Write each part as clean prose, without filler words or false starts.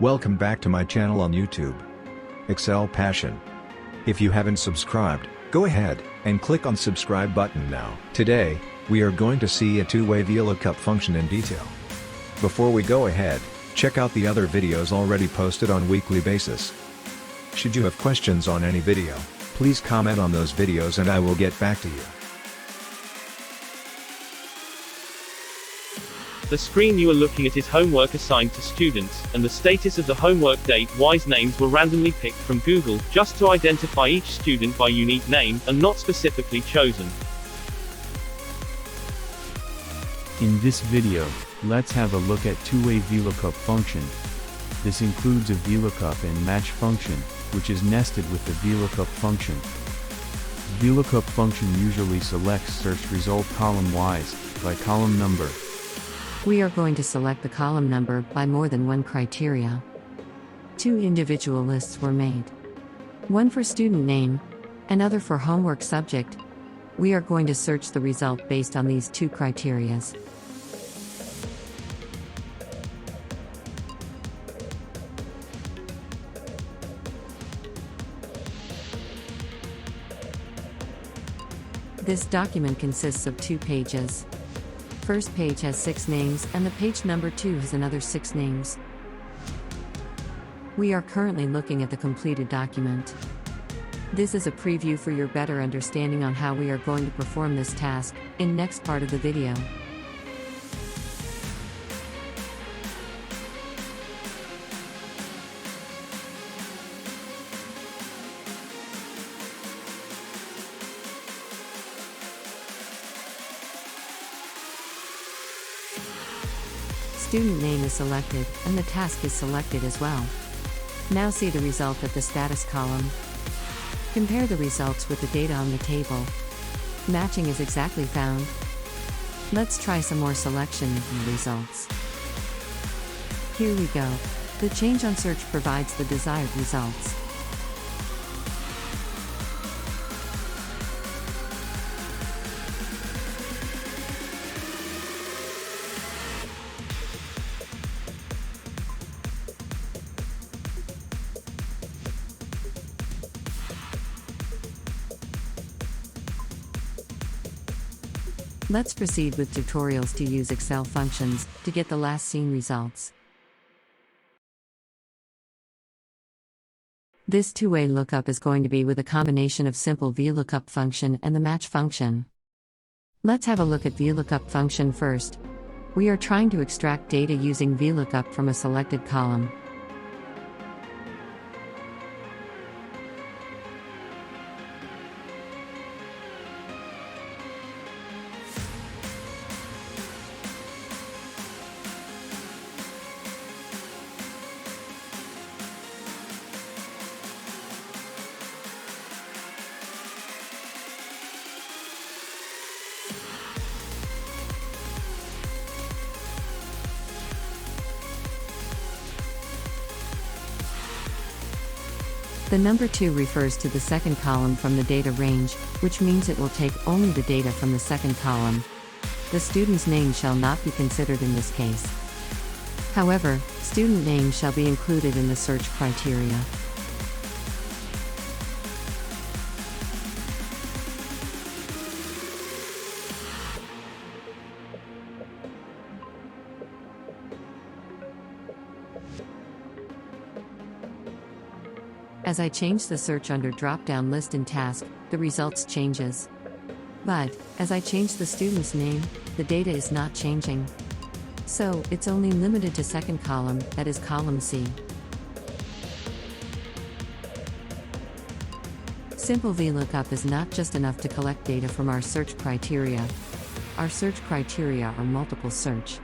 Welcome back to my channel on YouTube. Excel Passion. If you haven't subscribed, go ahead and click on subscribe button now. Today, we are going to see a two-way VLOOKUP function in detail. Before we go ahead, check out the other videos already posted on weekly basis. Should you have questions on any video, please comment on those videos and I will get back to you. The screen you are looking at is homework assigned to students, and the status of the homework date-wise names were randomly picked from Google, just to identify each student by unique name, and not specifically chosen. In this video, let's have a look at two-way VLOOKUP function. This includes a VLOOKUP and match function, which is nested with the VLOOKUP function. VLOOKUP function usually selects search result column-wise, by column number. We are going to select the column number by more than one criteria. Two individual lists were made. One for student name, another for homework subject. We are going to search the result based on these two criterias. This document consists of 2 pages. First page has 6 names and the page number 2 has another 6 names. We are currently looking at the completed document. This is a preview for your better understanding on how we are going to perform this task in next part of the video. Student name is selected, and the task is selected as well. Now see the result of the status column. Compare the results with the data on the table. Matching is exactly found. Let's try some more selection in the results. Here we go. The change on search provides the desired results. Let's proceed with tutorials to use Excel functions to get the last seen results. This two-way lookup is going to be with a combination of simple VLOOKUP function and the match function. Let's have a look at VLOOKUP function first. We are trying to extract data using VLOOKUP from a selected column. The number 2 refers to the second column from the data range, which means it will take only the data from the second column. The student's name shall not be considered in this case. However, student name shall be included in the search criteria. As I change the search under drop-down list in task, the results changes. But, as I change the student's name, the data is not changing. So, it's only limited to second column, that is column C. Simple VLOOKUP is not just enough to collect data from our search criteria. Our search criteria are multiple search.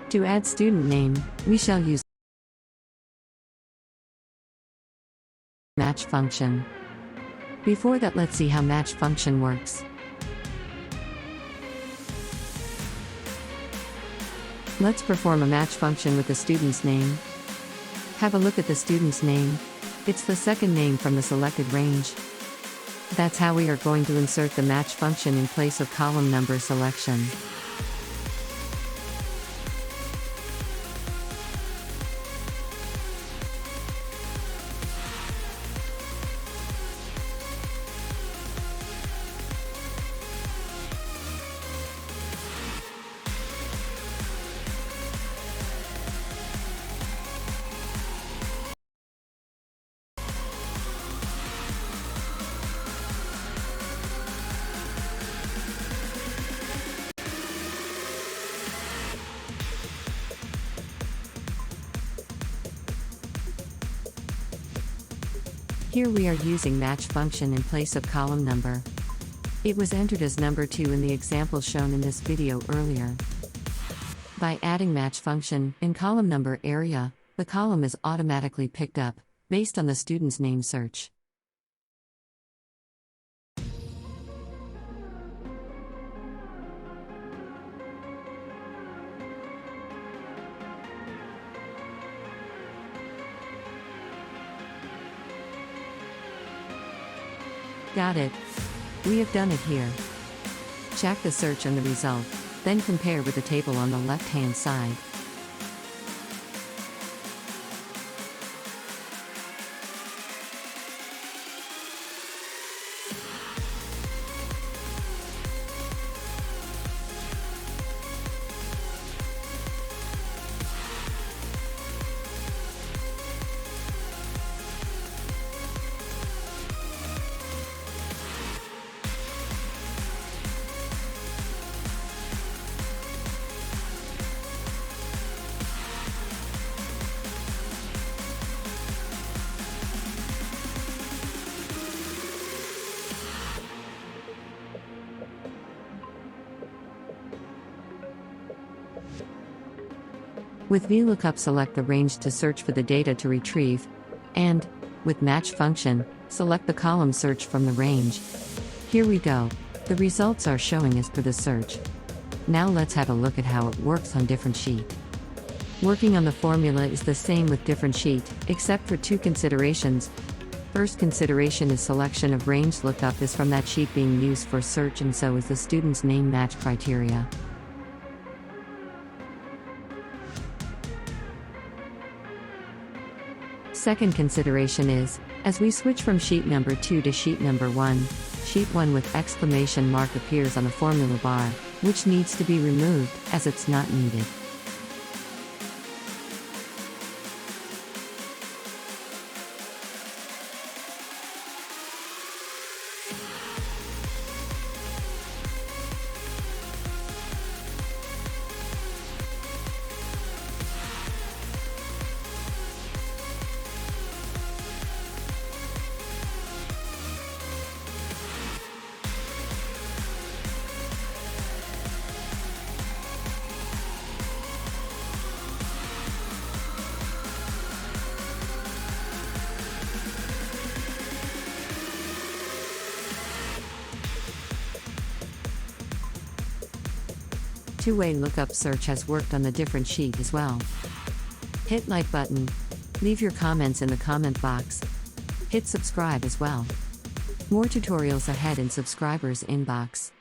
To add student name, we shall use match function. Before that, let's see how match function works. Let's perform a match function with the student's name. Have a look at the student's name. It's the second name from the selected range. That's how we are going to insert the match function in place of column number selection. Here we are using match function in place of column number. It was entered as number 2 in the example shown in this video earlier. By adding match function in column number area, the column is automatically picked up, based on the student's name search. Got it. We have done it here. Check the search and the result, then compare with the table on the left-hand side. With VLOOKUP, select the range to search for the data to retrieve, and, with match function, select the column search from the range. Here we go. The results are showing as per the search. Now let's have a look at how it works on different sheet. Working on the formula is the same with different sheet, except for 2 considerations. First consideration is selection of range lookup is from that sheet being used for search, and so is the student's name match criteria. Second consideration is, as we switch from sheet number 2 to sheet number 1, sheet 1 with exclamation mark appears on the formula bar, which needs to be removed, as it's not needed. Two-way lookup search has worked on the different sheet as well. Hit like button. Leave your comments in the comment box. Hit subscribe as well. More tutorials ahead in subscribers inbox.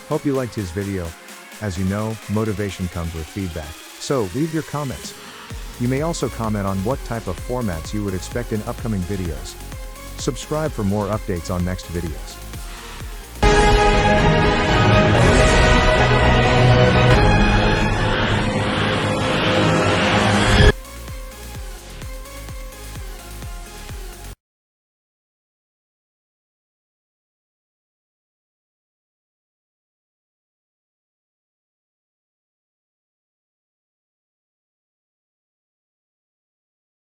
Hope you liked his video. As you know, motivation comes with feedback, so leave your comments. You may also comment on what type of formats you would expect in upcoming videos. Subscribe for more updates on next videos.